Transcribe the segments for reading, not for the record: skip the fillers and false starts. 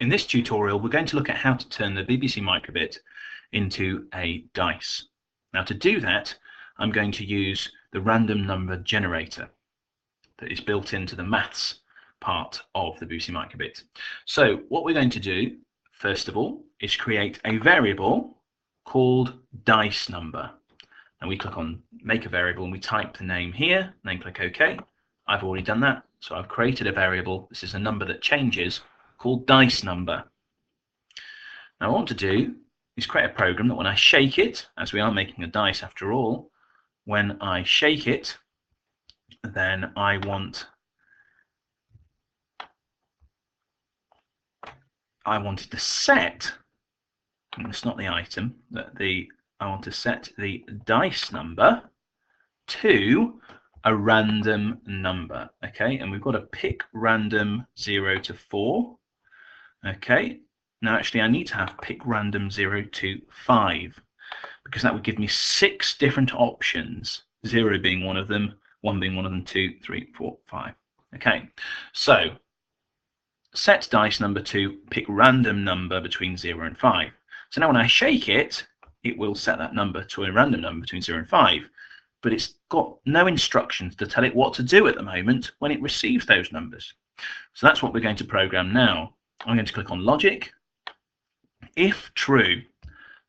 In this tutorial, we're going to look at how to turn the BBC Microbit into a dice. Now, to do that, I'm going to use the random number generator that is built into the maths part of the BBC Microbit. So what we're going to do, first of all, is create a variable called dice number. And we click on make a variable and we type the name here, then click OK. I've already done that, so I've created a variable. This is a number that changes, called dice number. Now what I want to do is create a program that when I shake it, as we are making a dice after all, when I shake it, then I wanted to set, and it's not the item, but I want to set the dice number to a random number. Okay, and we've got to pick random 0 to 4. Okay, now actually I need to have pick random 0 to 5 because that would give me 6 different options, 0 being one of them, 1 being one of them, 2, 3, 4, 5. Okay, so set dice number to pick random number between 0 and 5. So now when I shake it, it will set that number to a random number between 0 and 5, but it's got no instructions to tell it what to do at the moment when it receives those numbers. So that's what we're going to program now. I'm going to click on logic, if true.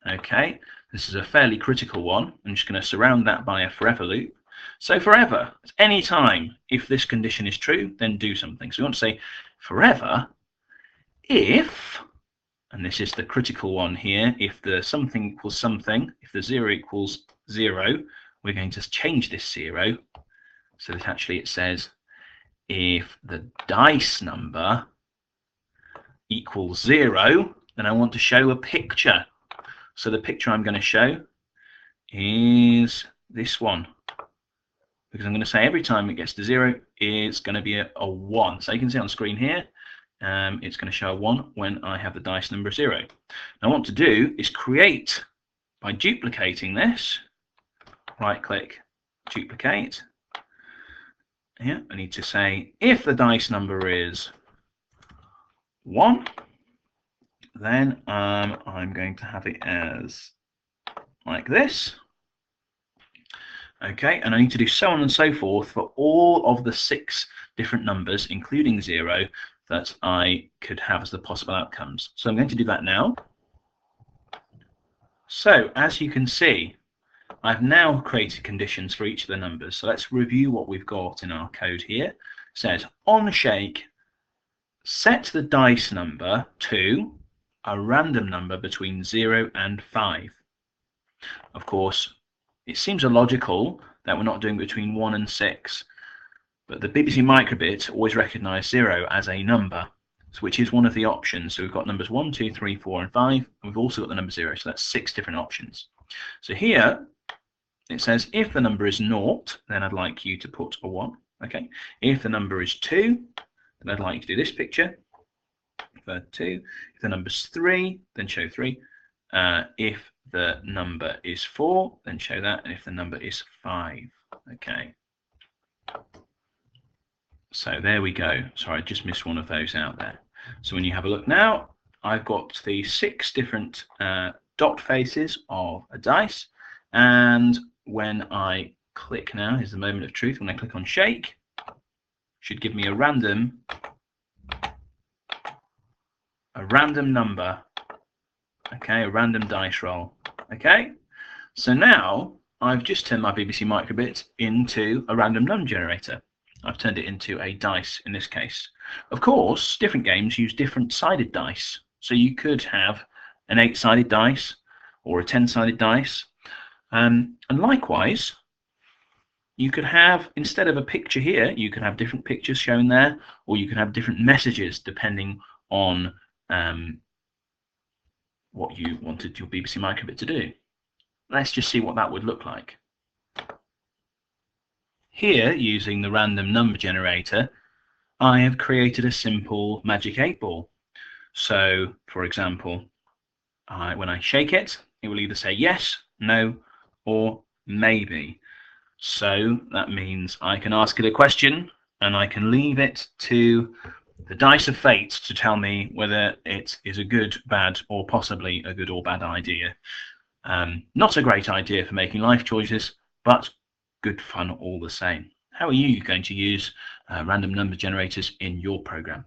Okay, this is a fairly critical one. I'm just going to surround that by a forever loop. So forever, at any time, if this condition is true, then do something. So we want to say forever if, and this is the critical one here, if the something equals something, if the 0 equals 0, we're going to change this 0 so that actually it says if the dice number equals 0, then I want to show a picture. So the picture I'm going to show is this one, because I'm going to say every time it gets to 0, it's going to be a 1. So you can see on screen here, it's going to show a 1 when I have the dice number 0. Now what I want to do is create, by duplicating this, right click, duplicate. Here I need to say if the dice number is 1, then I'm going to have it as like this. Okay, and I need to do so on and so forth for all of the 6 different numbers, including 0, that I could have as the possible outcomes. So I'm going to do that now. So as you can see, I've now created conditions for each of the numbers. So let's review what we've got in our code here. It says on shake, set the dice number to a random number between 0 and 5. Of course, it seems illogical that we're not doing between 1 and 6, but the BBC Microbit always recognised 0 as a number, which is one of the options. So we've got numbers 1, 2, 3, 4, and 5, and we've also got the number 0, so that's 6 different options. So here it says if the number is 0, then I'd like you to put a 1. Okay. If the number is 2, then I'd like you to do this picture for 2. If the number is 3, then show 3. If the number is 4, then show that, and if the number is 5. Okay. So there we go. Sorry, I just missed one of those out there. So when you have a look now, I've got the 6 different dot faces of a dice, and when I click now, here's the moment of truth, when I click on shake, it should give me a random number, okay, a random dice roll. Okay, so now I've just turned my BBC Microbit into a random number generator. I've turned it into a dice in this case. Of course, different games use different sided dice, so you could have an 8-sided dice or a 10-sided dice, and likewise you could have, instead of a picture here, you could have different pictures shown there, or you could have different messages depending on what you wanted your BBC Microbit to do. Let's just see what that would look like. Here, using the random number generator, I have created a simple magic 8-ball. So, for example, when I shake it, it will either say yes, no, or maybe. So that means I can ask it a question and I can leave it to the dice of fate to tell me whether it is a good, bad, or possibly a good or bad idea. Not a great idea for making life choices, but good fun all the same. How are you going to use random number generators in your program?